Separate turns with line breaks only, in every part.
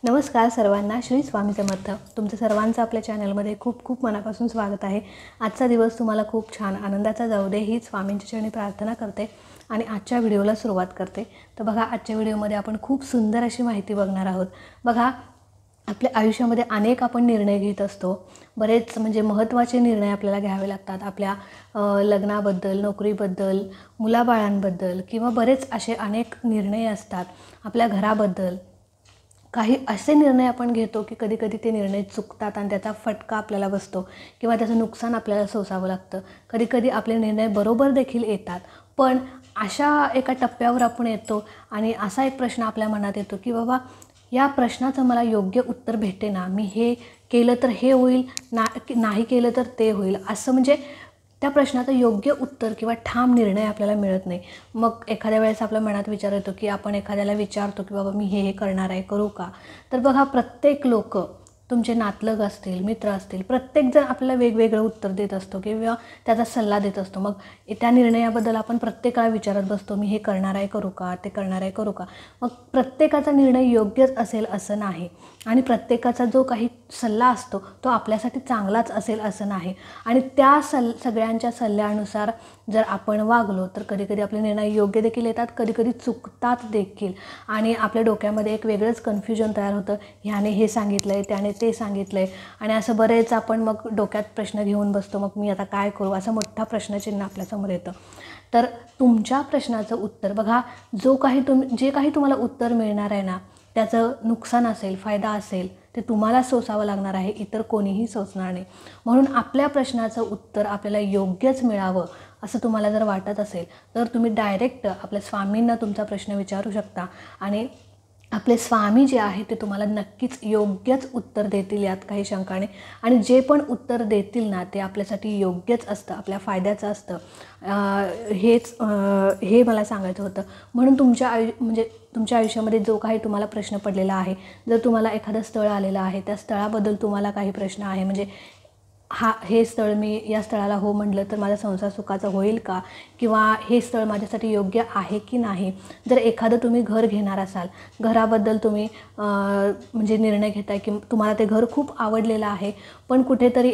नमस्कार सर्वांना, श्री स्वामी समर्थ. तुमचं सर्वांचं आपल्या चॅनलमध्ये खूप खूप मनापासून स्वागत आहे. आजचा दिवस तुम्हाला खूप छान आनंदाचा जाऊ दे ही स्वामींच्या चरणी प्रार्थना करते आणि आजच्या व्हिडिओला सुरुवात करते. तर बघा, आजच्या व्हिडिओमध्ये आपण खूप सुंदर अशी माहिती बघणार आहोत. बघा, आपल्या आयुष्यामध्ये अनेक आपण निर्णय घेत असतो. बरेच महत्त्वाचे निर्णय आपल्याला घ्यावे लागतात. आपल्या लग्नाबद्दल, नोकरीबद्दल, मुलाबाळांबद्दल किंवा बरेच असे अनेक निर्णय असतात. आपल्या घराबद्दल काही असे निर्णय आपण घेतो की कधी कधी ते निर्णय चुकतात आणि त्याचा फटका आपल्याला बसतो किंवा त्याचं नुकसान आपल्याला सोसावं लागतं. कधी कधी आपले निर्णय बरोबर देखील येतात. पण अशा एका टप्प्यावर आपण येतो आणि असा एक प्रश्न आपल्या मनात येतो की बाबा, या प्रश्नाचं मला योग्य उत्तर भेटे ना, मी हे केलं तर हे होईल, नाही केलं तर ते होईल, असं त्या प्रश्नाचं योग्य उत्तर किंवा ठाम निर्णय आपल्याला मिळत नाही. मग एखाद्या वेळेस आपल्या मनात विचार येतो की आपण एखाद्याला विचारतो की बाबा मी हे करणार आहे, करू का? तर बघा, प्रत्येक लोक, तुमचे नातलग असतील, मित्र असतील, प्रत्येकजण आपल्याला वेगवेगळं उत्तर देत असतो किंवा त्याचा सल्ला देत असतो. मग त्या निर्णयाबद्दल आपण प्रत्येकाला विचारत बसतो, मी हे करणार आहे, करू का? ते करणार आहे, करू का? मग प्रत्येकाचा निर्णय योग्यच असेल असं नाही आणि प्रत्येकाचा जो काही सल्ला असतो तो आपल्यासाठी चांगलाच असेल असं नाही. आणि त्या सगळ्यांच्या सल्ल्यानुसार जर आपण वागलो तर कधी कधी आपले निर्णय योग्य देखील येतात, कधी कधी चुकतात देखील. आणि आपल्या डोक्यामध्ये एक वेगळंच कन्फ्युजन तयार होतं, ह्याने हे सांगितलं आहे, त्याने ते सांगितलं आहे, आणि असं बरेच आपण मग डोक्यात प्रश्न घेऊन बसतो. मग मी आता काय करू, असं मोठा प्रश्नचिन्ह आपल्यासमोर येतं. तर तुमच्या प्रश्नाचं उत्तर बघा, जे काही तुम्हाला उत्तर मिळणार आहे ना, त्याचं नुकसान असेल, फायदा असेल, ते तुम्हाला सोसावं लागणार आहे, इतर कोणीही सोसणार नाही. म्हणून आपल्या प्रश्नाचं उत्तर आपल्याला योग्यच मिळावं असं तुम्हाला जर वाटत असेल तर तुम्ही डायरेक्ट आपल्या स्वामींना तुमचा प्रश्न विचारू शकता आणि आपले स्वामी जे आहे ते तुम्हाला नक्कीच योग्यच उत्तर देतील, यात काही शंका नाही. आणि जे पण उत्तर देतील ना, ते आपल्यासाठी योग्यच असतं, आपल्या फायद्याचं असतं. हे मला सांगायचं होतं. म्हणून तुमच्या आयुष्यामध्ये जो काही तुम्हाला प्रश्न पडलेला आहे, जर तुम्हाला एखादं स्थळ आलेलं आहे, त्या स्थळाबद्दल तुम्हाला काही प्रश्न आहे, हे स्थळ, मी या स्थळाला हो म्हटलं तर माझा संसार सुखाचा होईल का, किंवा हे स्थळ माझ्यासाठी योग्य आहे की नाही. जर एखादं तुम्ही घर घेणार असाल, घराबद्दल तुम्ही निर्णय घेताय की तुम्हाला ते घर खूप आवडलेलं आहे, पण कुठेतरी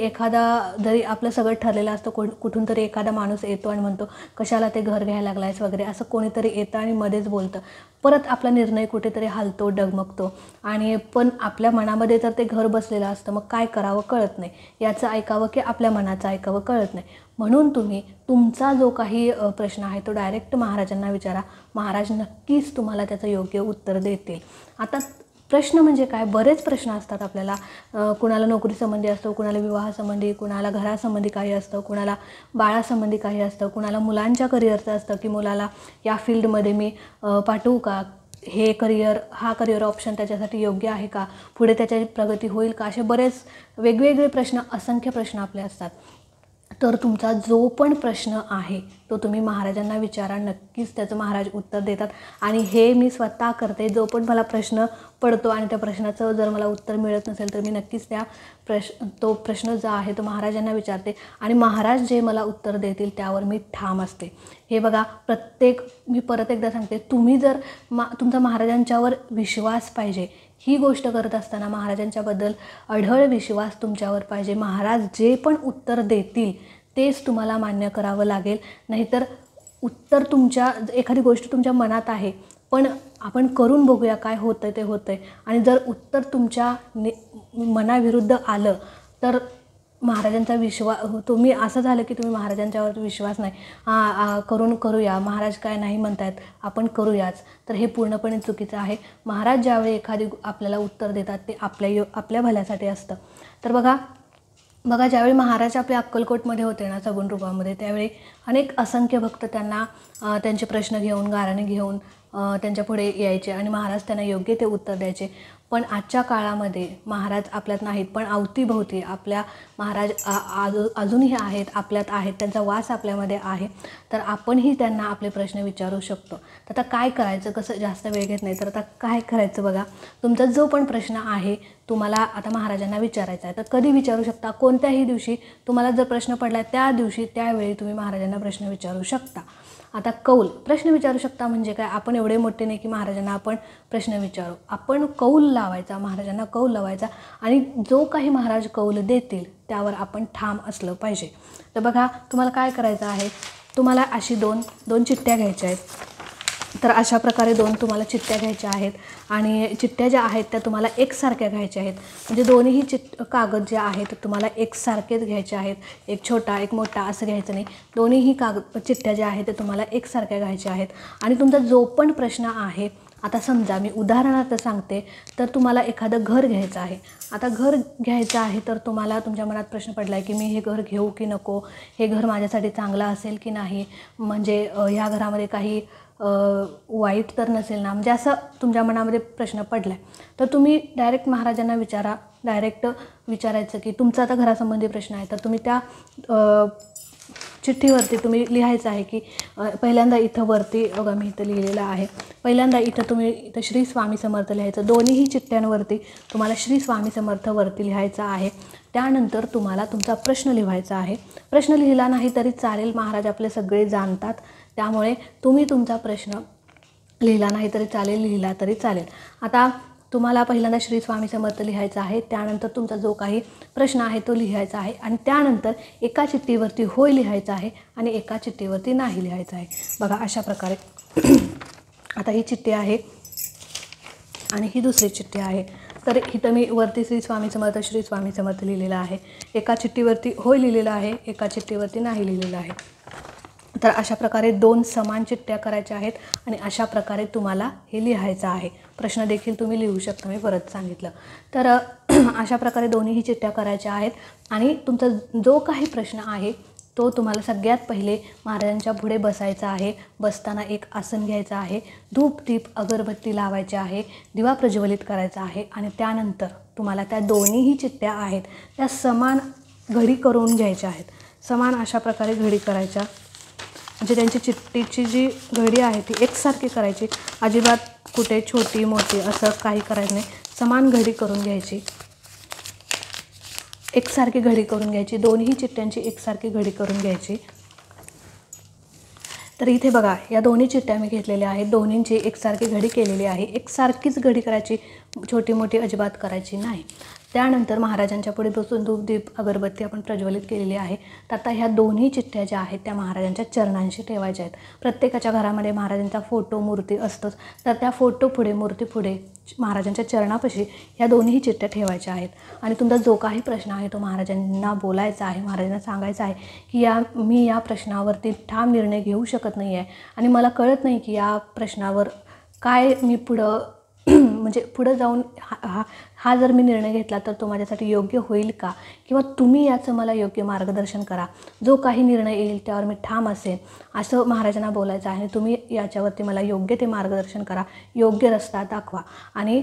जरी आपलं सगळं ठरलेलं असतं, कुठून तरी एखादा माणूस येतो आणि म्हणतो कशाला ते घर घ्यायला लागलायस वगैरे, असं कोणीतरी येतं आणि मध्येच बोलतं. परत आपला निर्णय कुठेतरी हालतो, डगमगतो, आणि पण आपल्या मनामध्ये तर ते घर बसलेलं असतं. मग काय करावं कळत नाही, याचं ऐकावं की आपल्या मनाचं ऐकावं कळत नाही. म्हणून तुम्ही तुमचा जो काही प्रश्न आहे तो डायरेक्ट महाराजांना विचारा. महाराज नक्कीच तुम्हाला त्याचं योग्य उत्तर देतील. आता प्रश्न काय, बरेच प्रश्न असतात आपल्याला. कुणाला नोकरीसंबंधी असतो, कुणाला विवाहासंबंधी, कुणाला घरासंबंधी काही असतं, कुणाला बाळासंबंधी काही असतं, कुणाला मुलांच्या करिअरचं असतं की मुलाला या फील्डमध्ये मी पाठवू का, हा करिअर ऑप्शन त्याच्यासाठी योग्य आहे का, पुढे त्याची प्रगती होईल का, असे बरेच वेगवेगळे प्रश्न, असंख्य प्रश्न आपले असतात. तर तुमचा जो पण प्रश्न आहे तो तुम्ही महाराजांना विचारा, नक्कीच त्याचं महाराज उत्तर देतात. आणि हे मी स्वतः करते. जो पण मला प्रश्न पडतो आणि त्या प्रश्नाचं जर मला उत्तर मिळत नसेल तर मी नक्कीच तो प्रश्न जो आहे तो महाराजांना विचारते आणि महाराज जे मला उत्तर देतील त्यावर मी ठाम असते. हे बघा, मी परत एकदा सांगते, तुम्ही जर तुमचा महाराजांच्यावर विश्वास पाहिजे. ही गोष्ट करत असताना महाराजांच्याबद्दल अढळ विश्वास तुमच्यावर पाहिजे. महाराज जे पण उत्तर देतील तेच तुम्हाला मान्य करावं लागेल. नाहीतर उत्तर एखादी गोष्ट तुमच्या मनात आहे, पण आपण करून बघूया काय होतं ते होतं आहे, आणि जर उत्तर तुमच्या मनाविरुद्ध आलं तर महाराजांचा तुम्ही असं झालं की तुम्ही महाराजांच्यावर विश्वास नाही, करूया, महाराज काय नाही म्हणतायत, आपण करूयाच, तर हे पूर्णपणे चुकीचं आहे. महाराज ज्यावेळी एखादी आपल्याला उत्तर देतात ते आपल्या भल्यासाठी असतं. तर बघा, ज्यावेळी महाराज आपल्या अक्कलकोटमध्ये होते ना, सगुण रूपामध्ये, त्यावेळी अनेक असंख्य भक्त त्यांना त्यांचे प्रश्न घेऊन, गाऱ्हाणे घेऊन त्यांच्या पुढे यायचे आणि महाराज त्यांना योग्य ते उत्तर द्यायचे. पण आजच्या काळामध्ये महाराज आपल्यात नाहीत, पण अवतीभोवती आपल्या महाराज अजूनही आहेत, आपल्यात आहेत, त्यांचा वास आपल्यामध्ये आहे. तर आपणही त्यांना आपले प्रश्न विचारू शकतो. तर आता काय करायचं, कसं, जास्त वेळ घेत नाही, तर आता काय करायचं बघा, तुमचा जो पण प्रश्न आहे तुम्हाला आता महाराजांना विचारायचा आहे, तर कधी विचारू शकता, कोणत्याही दिवशी तुम्हाला जर प्रश्न पडला त्या दिवशी, त्यावेळी तुम्ही महाराजांना प्रश्न विचारू शकता. आता कौल प्रश्न विचारू शकता म्हणजे काय, आपण एवढे मोठे नाही की महाराजांना आपण प्रश्न विचारू, आपण कौल लावायचा, महाराजांना कौल लावायचा आणि जो काही महाराज कौल देतील त्यावर आपण ठाम असलं पाहिजे. तर बघा तुम्हाला काय करायचं आहे, तुम्हाला अशी दोन चिठ्ठ्या घ्यायच्या आहेत. तर अशा प्रकारे तुम्हाला चिठ्ठ्या घ्यायच्या आहेत आणि चिठ्ठ्या ज्या आहेत त्या तुम्हाला एकसारख्या घ्यायच्या आहेत. म्हणजे दोन्हीही कागद जे आहेत तुम्हाला एकसारखेच घ्यायचे आहेत. एक छोटा एक मोठा असं घ्यायचं नाही. दोन्हीही चिठ्ठ्या ज्या आहेत ते तुम्हाला एकसारख्या घ्यायच्या आहेत. आणि तुमचा जो पण प्रश्न आहे, आता समजा मी उदाहरणार्थ सांगते, तर तुम्हाला एखादं घर घ्यायचं आहे. आता घर घ्यायचं आहे तर तुम्हाला तुमच्या मनात प्रश्न पडला आहे की मी हे घर घेऊ की नको, हे घर माझ्यासाठी चांगलं असेल की नाही, म्हणजे ह्या घरामध्ये काही वाईट तर नसेल ना, म्हणजे असं तुमच्या मनामध्ये प्रश्न पडला आहे. तर तुम्ही डायरेक्ट महाराजांना विचारा, डायरेक्ट विचारायचं की तुमचा आता घरासंबंधी प्रश्न आहे. तर तुम्ही त्या चिठ्ठीवरती तुम्ही लिहायचं आहे की पहिल्यांदा इथं वरती बघा मी इथं लिहिलेलं आहे, पहिल्यांदा इथं श्री स्वामी समर्थ लिहायचं. दोन्हीही चिठ्ठ्यांवरती तुम्हाला श्री स्वामी समर्थ वरती लिहायचं आहे. त्यानंतर तुम्हाला तुमचा प्रश्न लिहायचा आहे. प्रश्न लिहिला नाही तरी चालेल, महाराज आपले सगळे जाणतात, त्यामुळे तुम्ही तुमचा प्रश्न लिहिला नाही तरी चालेल, लिहिला तरी चालेल. आता तुम्हाला पहिल्यांदा श्री स्वामी समर्थ लिहायचं आहे, त्यानंतर तुमचा जो काही प्रश्न आहे तो लिहायचा आहे आणि त्यानंतर एका चिठ्ठीवरती होय लिहायचं आहे आणि एका चिठ्ठीवरती नाही लिहायचं आहे. बघा अशा प्रकारे आता ही चिठ्ठी आहे आणि ही दुसरी चिठ्ठी आहे. तर इथं मी वरती श्री स्वामी समर्थ लिहिलेलं आहे. एका चिठ्ठीवरती होय लिहिलेलं आहे, एका चिठ्ठीवरती नाही लिहिलेलं आहे. तर अशा प्रकारे 2 समान चिठ्ठ्या करायच्या आहेत आणि अशा प्रकारे तुम्हाला हे लिहायचं आहे. प्रश्न देखील तुम्ही लिहू शकता, मी परत सांगितलं. तर अशा प्रकारे दोन्हीही चिठ्ठ्या करायच्या आहेत आणि तुमचा जो काही प्रश्न आहे तो तुम्हाला सगळ्यात पहिले महाराजांच्या पुढे बसायचा आहे. बसताना एक आसन घ्यायचं आहे, धूप दीप अगरबत्ती लावायची आहे, दिवा प्रज्वलित करायचा आहे आणि त्यानंतर तुम्हाला त्या दोन्हीही चिठ्ठ्या आहेत त्या समान घडी करून घ्यायच्या आहेत. समान अशा प्रकारे घडी करायच्या, म्हणजे त्यांची चिठ्ठीची जी घडी आहे ती एकसारखी करायची, अजिबात कुठे छोटी मोठी असं काही करायचं नाही. समान घडी करून घ्यायची, एकसारखी घडी करून घ्यायची, दोन्ही चिठ्ठ्यांची एकसारखी घडी करून घ्यायची. तर इथे बघा या दोन्ही चिठ्ठ्या मी घेतलेल्या आहेत, दोन्हींची एकसारखी घडी केलेली आहे. एकसारखीच घडी करायची, छोटी मोठी अजिबात करायची नाही. त्यानंतर महाराजांच्या पुढे बसून धूप दीप अगरबत्ती आपण प्रज्वलित केलेली आहे. तर आता ह्या दोन्ही चिठ्ठ्या ज्या आहेत त्या महाराजांच्या चरणांशी ठेवायच्या आहेत. प्रत्येकाच्या घरामध्ये महाराजांचा फोटो मूर्ती असतोच, तर त्या फोटो पुढे मूर्ती पुढे महाराजांच्या चरणापाशी ह्या दोन्ही चिठ्ठ्या ठेवायच्या आहेत. आणि तुमचा जो काही प्रश्न आहे तो महाराजांना बोलायचा आहे, महाराजांना सांगायचा आहे की मी या प्रश्नावरती ठाम निर्णय घेऊ शकत नाही आहे आणि मला कळत नाही की या प्रश्नावर काय मी म्हणजे पुढं जाऊन हा जर मी निर्णय घेतला तर तो माझ्यासाठी योग्य होईल का, किंवा तुम्ही याचं मला योग्य मार्गदर्शन करा, जो काही निर्णय येईल त्यावर मी ठाम असेन, असं महाराजांना बोलायचं आहे. तुम्ही याच्यावरती मला योग्य ते मार्गदर्शन करा, योग्य रस्ता दाखवा आणि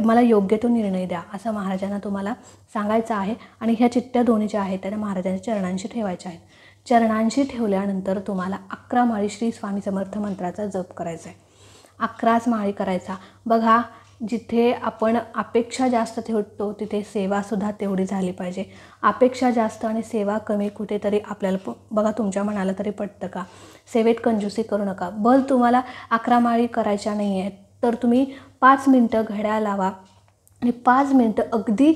मला योग्य तो निर्णय द्या, असं महाराजांना तुम्हाला सांगायचं आहे. आणि ह्या चिठ्ठ्या दोन्ही ज्या आहेत त्या महाराजांच्या चरणांशी ठेवायच्या आहेत. चरणांशी ठेवल्यानंतर तुम्हाला 11 माळी श्री स्वामी समर्थ मंत्राचा जप करायचा आहे. 11च माळी करायचा. बघा जिथे आपण अपेक्षा जास्त ठेवतो तिथे सेवासुद्धा तेवढी झाली पाहिजे. अपेक्षा जास्त आणि सेवा कमी कुठेतरी आपल्याला बघा तुमच्या मनाला तरी पटतं का? सेवेत कंजूसी करू नका. तुम्हाला 11 माळी करायच्या नाही आहेत तर तुम्ही 5 मिनटं घड्याळ लावा आणि 5 मिनटं अगदी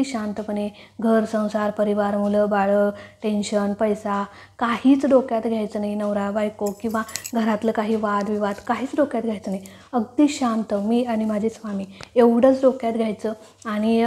शांतपणे घर संसार परिवार मुलं बाळं टेन्शन पैसा काहीच डोक्यात घ्यायचं नाही, नवरा बायको किंवा घरातलं काही वादविवाद काहीच डोक्यात घ्यायचं नाही. अगदी शांत मी आणि माझे स्वामी एवढंच डोक्यात घ्यायचं आणि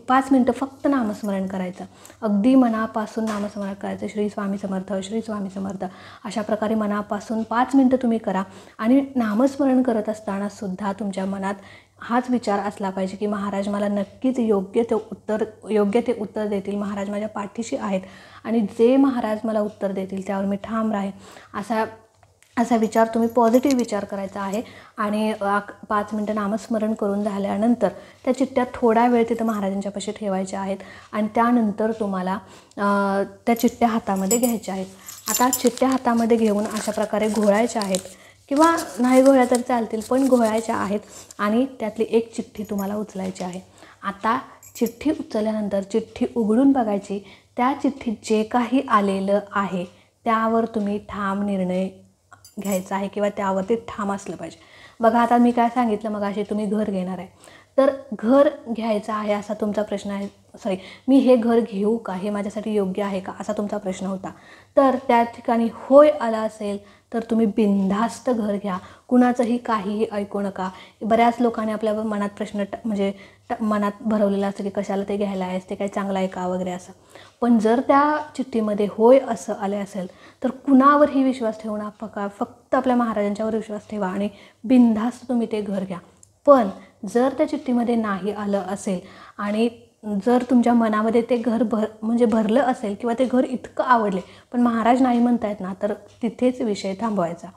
5 मिनटं फक्त नामस्मरण करायचं. अगदी मनापासून नामस्मरण करायचं, श्री स्वामी समर्थ श्री स्वामी समर्थ अशा प्रकारे मनापासून 5 मिनटं तुम्ही करा. आणि नामस्मरण करत असताना सुद्धा तुमच्या मनात हाच विचार असला पाहिजे की महाराज मला नक्कीच योग्य ते उत्तर देतील, महाराज माझ्या पाठीशी आहेत आणि जे महाराज मला उत्तर देतील त्यावर मी ठाम राहीन, असा विचार तुम्ही पॉझिटिव्ह विचार करायचा आहे. आणि 5 मिनटं नामस्मरण करून झाल्यानंतर त्या चिठ्ठ्या थोडा वेळ तिथं महाराजांच्या पाशी ठेवायच्या आहेत आणि त्यानंतर तुम्हाला त्या चिठ्ठ्या हातामध्ये घ्यायच्या आहेत. आता चिठ्ठ्या हातामध्ये घेऊन अशा प्रकारे घोळायच्या आहेत किंवा नाही घोळ्या तर चालतील, पण घोळायच्या आहेत आणि त्यातली एक चिठ्ठी तुम्हाला उचलायची आहे. आता चिठ्ठी उचलल्यानंतर चिठ्ठी उघडून बघायची, त्या चिठ्ठीत जे काही आलेलं आहे त्यावर तुम्ही ठाम निर्णय घ्यायचा आहे किंवा त्यावरती ठाम असलं पाहिजे. बघा आता मी काय सांगितलं मग अशी तुम्ही घर घेणार आहे, तर घर घ्यायचं आहे असा तुमचा प्रश्न आहे, मी हे घर घेऊ का, हे माझ्यासाठी योग्य आहे का, असा तुमचा प्रश्न होता. तर त्या ठिकाणी होय आला असेल तर तुम्ही बिनधास्त घर घ्या, कुणाचंही काहीही ऐकू नका. बऱ्याच लोकांनी आपल्या मनात प्रश्न मनात भरवलेला असतं की कशाला ते घ्यायला आहेस, ते काही चांगलं आहे का वगैरे असं. पण जर त्या चिठ्ठीमध्ये होय असं आले असेल तर कुणावरही विश्वास ठेवू नका, फक्त आपल्या महाराजांच्यावर विश्वास ठेवा आणि बिनधास्त तुम्ही ते घर घ्या. पण जर त्या चिठ्ठीमध्ये नाही आलं असेल आणि जर तुमच्या मनामध्ये ते घर भरलं असेल किंवा ते घर इतकं आवडले पण महाराज नाही म्हणतायत ना, तर तिथेच विषय थांबवायचा.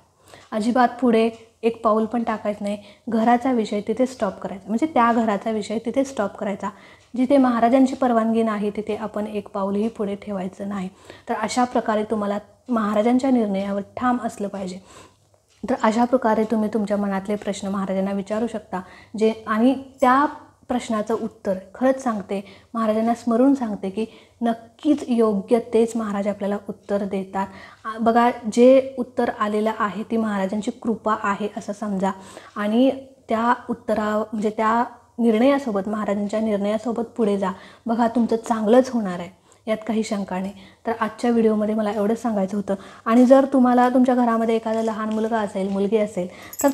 अजिबात पुढे एक पाऊल पण टाकायचं नाही. घराचा विषय तिथे स्टॉप करायचा, म्हणजे त्या घराचा विषय तिथे स्टॉप करायचा. जिथे महाराजांची परवानगी नाही तिथे आपण एक पाऊलही पुढे ठेवायचं नाही. तर अशा प्रकारे तुम्हाला महाराजांच्या निर्णयावर ठाम असलं पाहिजे. तर अशा प्रकारे तुम्ही तुमच्या मनातले प्रश्न महाराजांना विचारू शकता, आणि त्या प्रश्नाचं उत्तर खरंच सांगते, महाराजांना स्मरून सांगते की नक्कीच योग्य तेच महाराज आपल्याला उत्तर देतात. बघा, जे उत्तर आलेलं आहे ती महाराजांची कृपा आहे असं समजा, आणि त्या म्हणजे त्या निर्णयासोबत, महाराजांच्या निर्णयासोबत पुढे जा. बघा, तुमचं चांगलंच होणार आहे, यात काही शंका नाही. तर आजच्या व्हिडिओमध्ये मला एवढंच सांगायचं होतं. आणि जर तुम्हाला तुमच्या घरामध्ये एखादा लहान मुलगा असेल, मुलगी असेल, तर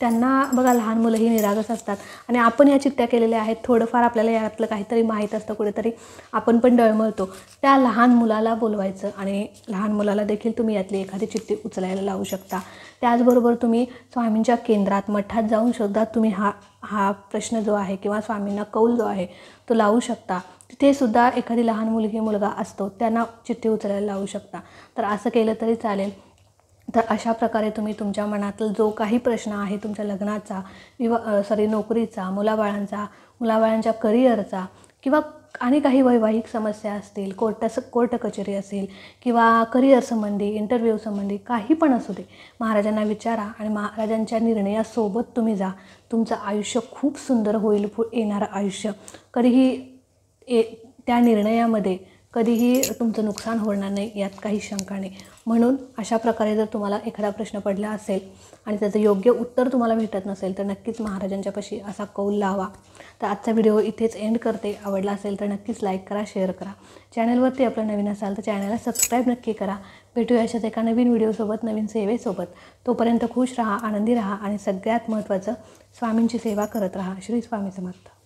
त्यांना बघा, लहान मुलंही निरागस असतात आणि आपण या चिठ्ठ्या केलेल्या आहेत, थोडंफार आपल्याला यातलं काहीतरी माहीत असतं, कुठेतरी आपण पण डळमळतो. त्या लहान मुलाला बोलवायचं आणि लहान मुलाला देखील तुम्ही यातली एखादी चिठ्ठी उचलायला लावू शकता. त्याचबरोबर तुम्ही स्वामींच्या केंद्रात, मठात जाऊन सुद्धा तुम्ही हा प्रश्न जो आहे किंवा स्वामींना कौल जो आहे तो लावू शकता. तिथे सुद्धा एखादी लहान मुलगी, मुलगा असतो, त्यांना चिठ्ठी उचलायला लावू शकता. तर असं केलं तरी चालेल. तर अशा प्रकारे तुम्ही तुमच्या मनातील जो काही प्रश्न आहे, तुमच्या लग्नाचा, नोकरीचा, मुलाबाळांच्या करिअरचा, किंवा आणि काही वैवाहिक समस्या असतील, कोर्ट कचेरी असेल, किंवा करिअर संबंधी, इंटरव्ह्यू संबंधी, काही पण असू दे, महाराजांना विचारा आणि महाराजांच्या निर्णयासोबत तुम्ही जा. तुमचं आयुष्य खूप सुंदर होईल. येणारं आयुष्य कधीही त्या निर्णयामध्ये कधीही तुमचं नुकसान होणार नाही, यात काही शंका नाही. म्हणून अशा प्रकारे जर तुम्हाला एखादा प्रश्न पडला असेल आणि त्याचं योग्य उत्तर तुम्हाला भेटत नसेल तर नक्कीच महाराजांच्यापाशी असा कौल लावा. तर आजचा व्हिडिओ इथेच एंड करते. आवडला असेल तर नक्कीच लाईक करा, शेअर करा. चॅनलवरती आपलं नवीन असाल तर चॅनलला सबस्क्राईब नक्की करा. भेटूया अशाच एका नवीन व्हिडिओसोबत, नवीन सेवेसोबत. तोपर्यंत खुश राहा, आनंदी राहा आणि सगळ्यात महत्त्वाचं, स्वामींची सेवा करत राहा. श्री स्वामी समर्थ.